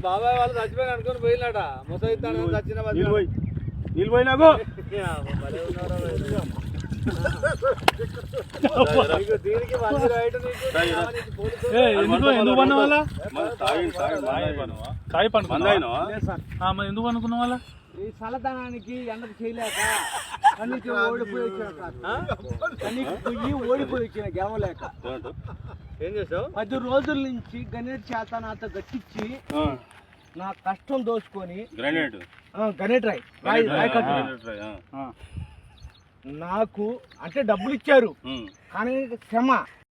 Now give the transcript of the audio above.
బాబాయ్ వాళ్ళు చచ్చిపోయిన అనుకుని పోయినాడ ముసైతాను చచ్చిన నిలిపోయినాకు ఎందుకు పన్న వాళ్ళ తాయి పండుకున్నా ఎందుకు అనుకున్న వాళ్ళ ఈ చల్లదనానికి ఎండకు చేయలేక కన్నీకి ఓడిపోయి వచ్చిన గెవలేక ఏం చేసావు 10 రోజుల నుంచి గణేట్ చేత నాతో గట్టించి నా కష్టం దోచుకొని గణేట్ రాయ్ నాకు అంటే డబ్బులు ఇచ్చారు కానీ క్షమ